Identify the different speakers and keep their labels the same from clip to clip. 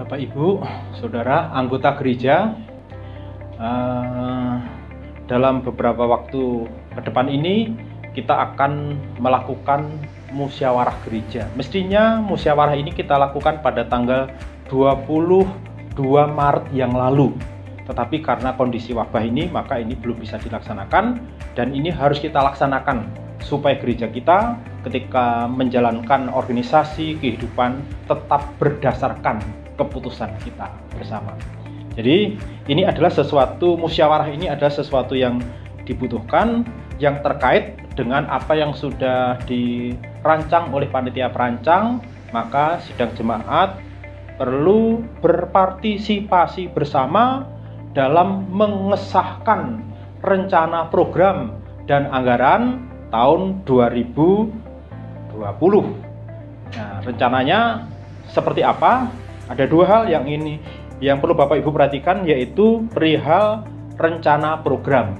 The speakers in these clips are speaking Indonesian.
Speaker 1: Bapak, Ibu, Saudara, anggota gereja, dalam beberapa waktu ke depan ini kita akan melakukan musyawarah gereja. Mestinya musyawarah ini kita lakukan pada tanggal 22 Maret yang lalu. Tetapi karena kondisi wabah ini, maka ini belum bisa dilaksanakan, dan ini harus kita laksanakan supaya gereja kita ketika menjalankan organisasi kehidupan tetap berdasarkan keputusan kita bersama. Jadi ini adalah musyawarah ini adalah sesuatu yang dibutuhkan, yang terkait dengan apa yang sudah dirancang oleh panitia perancang. Maka sidang jemaat perlu berpartisipasi bersama dalam mengesahkan rencana program dan anggaran tahun 2020. Nah, rencananya seperti apa? Ada dua hal yang perlu Bapak Ibu perhatikan, yaitu perihal rencana program.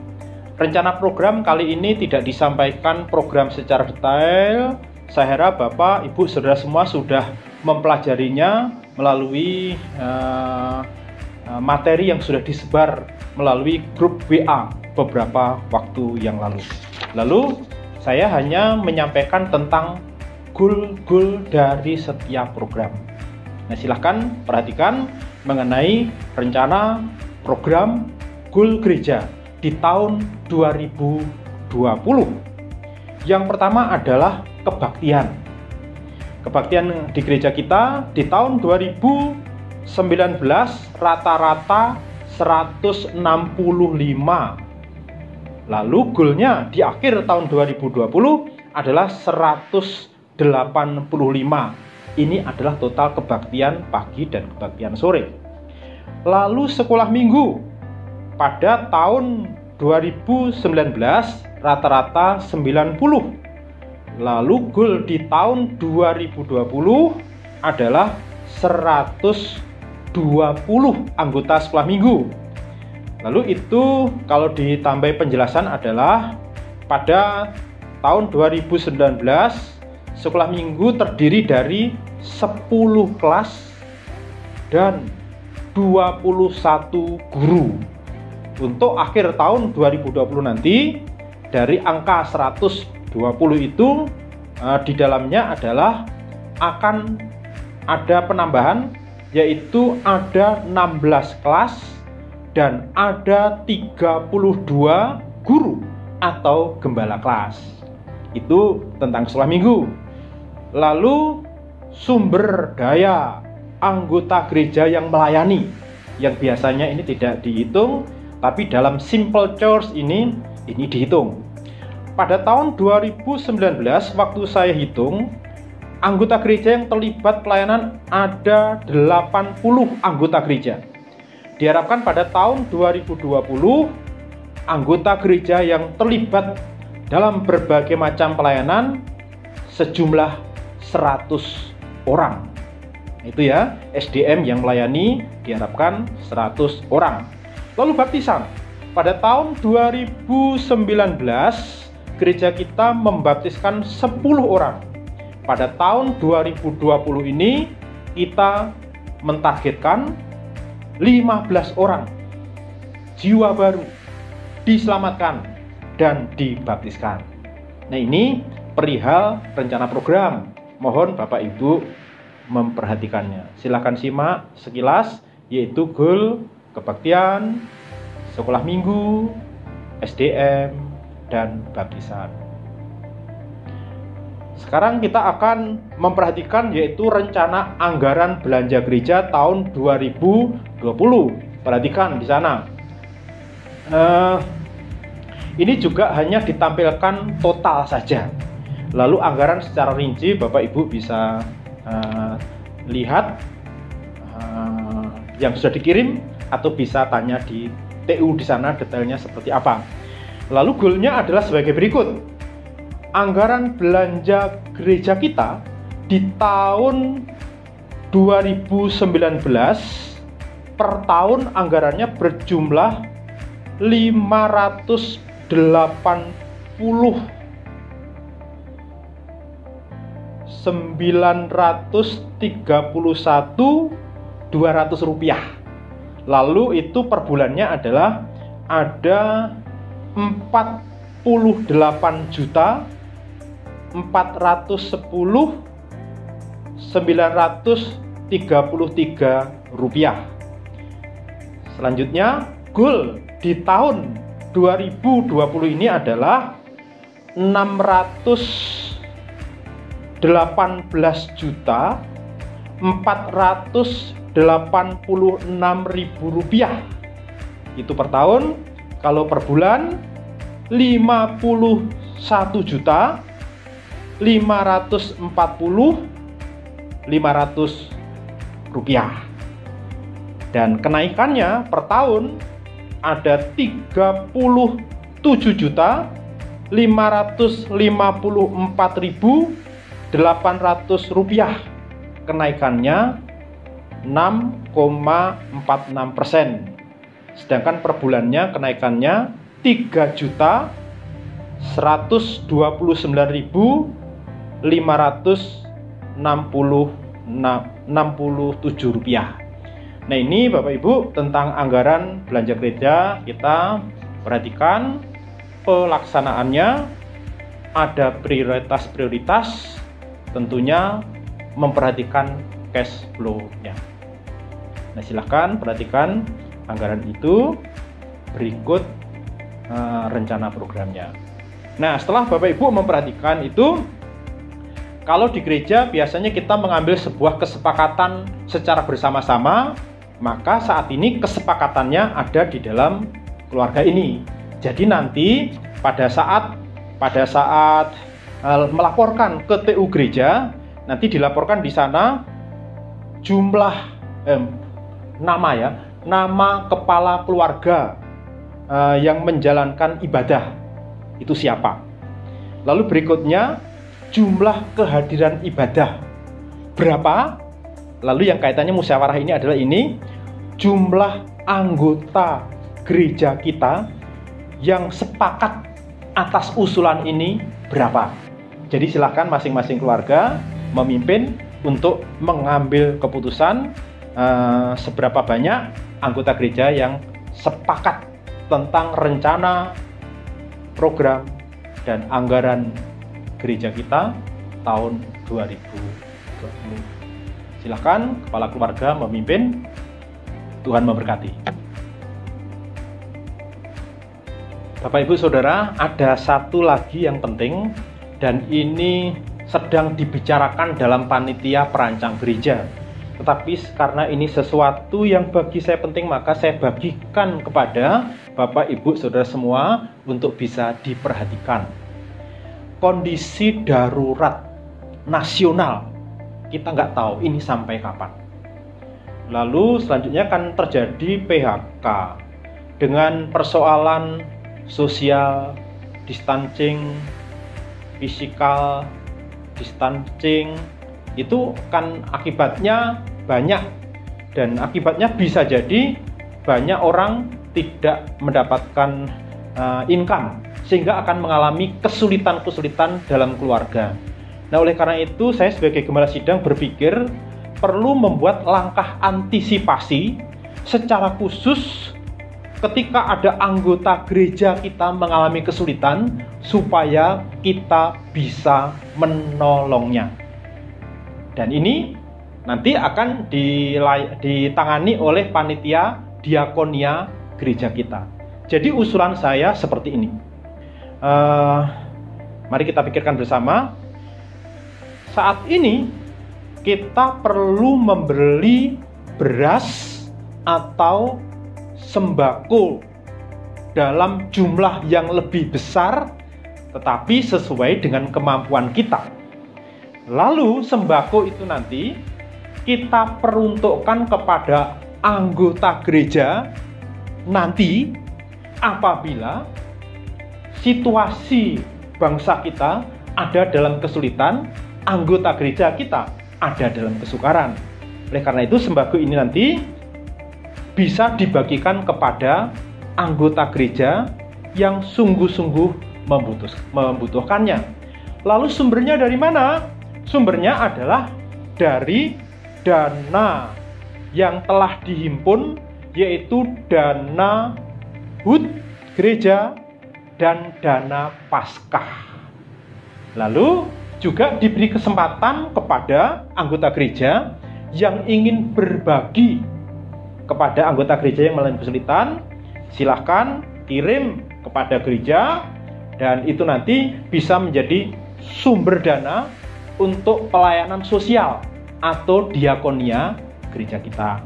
Speaker 1: Rencana program kali ini tidak disampaikan program secara detail. Saya harap Bapak, Ibu, Saudara semua sudah mempelajarinya melalui materi yang sudah disebar melalui grup WA beberapa waktu yang lalu. Lalu saya hanya menyampaikan tentang goal-goal dari setiap program. Nah, silahkan perhatikan mengenai rencana program goal gereja di tahun 2020. Yang pertama adalah kebaktian. Kebaktian di gereja kita di tahun 2019 rata-rata 165. Lalu goalnya di akhir tahun 2020 adalah 185. Ini adalah total kebaktian pagi dan kebaktian sore. Lalu sekolah minggu pada tahun 2019 rata-rata 90. Lalu goal di tahun 2020 adalah 120 anggota sekolah minggu. Lalu itu kalau ditambah penjelasan adalah pada tahun 2019 sekolah minggu terdiri dari 10 kelas dan 21 guru. Untuk akhir tahun 2020 nanti dari angka 120 itu di dalamnya adalah akan ada penambahan, yaitu ada 16 kelas dan ada 32 guru atau gembala kelas. Itu tentang sekolah minggu. Lalu sumber daya anggota gereja yang melayani, yang biasanya ini tidak dihitung, tapi dalam simple church ini dihitung. Pada tahun 2019 waktu saya hitung, anggota gereja yang terlibat pelayanan ada 80 anggota gereja. Diharapkan pada tahun 2020 anggota gereja yang terlibat dalam berbagai macam pelayanan sejumlah 100 orang. Itu ya, SDM yang melayani diharapkan 100 orang. Lalu baptisan. Pada tahun 2019 gereja kita membaptiskan 10 orang. Pada tahun 2020 ini kita mentargetkan 15 orang jiwa baru diselamatkan dan dibaptiskan. Nah, ini perihal rencana program. Mohon Bapak Ibu memperhatikannya. Silakan simak sekilas, yaitu goal, kebaktian, sekolah minggu, SDM, dan baptisan. Sekarang kita akan memperhatikan yaitu rencana anggaran belanja gereja tahun 2020. Perhatikan di sana. Ini juga hanya ditampilkan total saja. Lalu anggaran secara rinci Bapak Ibu bisa lihat yang sudah dikirim, atau bisa tanya di TU di sana detailnya seperti apa. Lalu goalnya adalah sebagai berikut. Anggaran belanja gereja kita di tahun 2019 per tahun anggarannya berjumlah 931,931 Rp200. Lalu itu per bulannya adalah ada 48.410.933 rupiah. Selanjutnya, goal di tahun 2020 ini adalah 618.486.000 rupiah. Itu per tahun. Kalau per bulan 51.540.500 rupiah. Dan kenaikannya per tahun ada 37.554.800 rupiah. Kenaikannya 6,46%. Sedangkan per bulannya kenaikannya 3.129.567 rupiah. Nah, ini Bapak Ibu tentang anggaran belanja gereja. Kita perhatikan pelaksanaannya, ada prioritas-prioritas, tentunya memperhatikan cash flow-nya. Nah, silahkan perhatikan anggaran itu, berikut rencana programnya. Nah, setelah Bapak Ibu memperhatikan itu, kalau di gereja biasanya kita mengambil sebuah kesepakatan secara bersama-sama, maka saat ini kesepakatannya ada di dalam keluarga ini. Jadi nanti pada saat melaporkan ke TU gereja, nanti dilaporkan di sana jumlah nama kepala keluarga yang menjalankan ibadah itu siapa. Lalu berikutnya jumlah kehadiran ibadah berapa. Lalu yang kaitannya musyawarah ini adalah ini, jumlah anggota gereja kita yang sepakat atas usulan ini berapa. Jadi silakan masing-masing keluarga memimpin untuk mengambil keputusan seberapa banyak anggota gereja yang sepakat tentang rencana, program, dan anggaran gereja kita tahun 2020. Silakan kepala keluarga memimpin. Tuhan memberkati. Bapak Ibu Saudara, ada satu lagi yang penting, dan ini sedang dibicarakan dalam panitia perancang gereja. Tetapi karena ini sesuatu yang bagi saya penting, maka saya bagikan kepada Bapak Ibu Saudara semua untuk bisa diperhatikan. Kondisi darurat nasional, kita nggak tahu ini sampai kapan. Lalu selanjutnya kan terjadi PHK dengan persoalan social distancing, physical distancing, itu kan akibatnya banyak, dan akibatnya bisa jadi banyak orang tidak mendapatkan income, sehingga akan mengalami kesulitan-kesulitan dalam keluarga. Nah, oleh karena itu saya sebagai gembala sidang berpikir perlu membuat langkah antisipasi secara khusus ketika ada anggota gereja kita mengalami kesulitan, supaya kita bisa menolongnya. Dan ini nanti akan ditangani oleh panitia diakonia gereja kita. Jadi usulan saya seperti ini. Mari kita pikirkan bersama. Saat ini kita perlu membeli beras atau sembako dalam jumlah yang lebih besar, tetapi sesuai dengan kemampuan kita. Lalu sembako itu nanti kita peruntukkan kepada anggota gereja nanti apabila situasi bangsa kita ada dalam kesulitan, anggota gereja kita ada dalam kesukaran. Oleh karena itu sembako ini nanti bisa dibagikan kepada anggota gereja yang sungguh-sungguh membutuhkannya. Lalu sumbernya dari mana? Sumbernya adalah dari dana yang telah dihimpun, yaitu dana HUT gereja dan dana Paskah. Lalu juga diberi kesempatan kepada anggota gereja yang ingin berbagi kepada anggota gereja yang mengalami kesulitan. Silahkan kirim kepada gereja, dan itu nanti bisa menjadi sumber dana untuk pelayanan sosial atau diakonia gereja kita.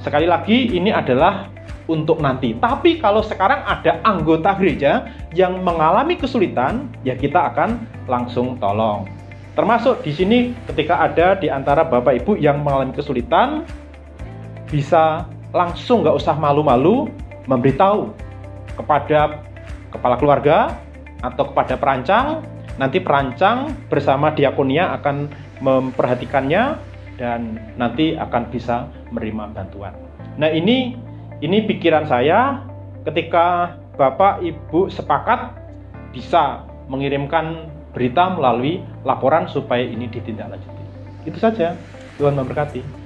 Speaker 1: Sekali lagi, ini adalah untuk nanti. Tapi kalau sekarang ada anggota gereja yang mengalami kesulitan, ya kita akan langsung tolong. Termasuk di sini ketika ada di antara Bapak Ibu yang mengalami kesulitan, bisa langsung, nggak usah malu-malu memberitahu kepada kepala keluarga atau kepada perancang. Nanti perancang bersama diakonia akan memperhatikannya dan nanti akan bisa menerima bantuan. Nah, ini pikiran saya ketika Bapak Ibu sepakat bisa mengirimkan berita melalui laporan supaya ini ditindaklanjuti. Itu saja. Tuhan memberkati.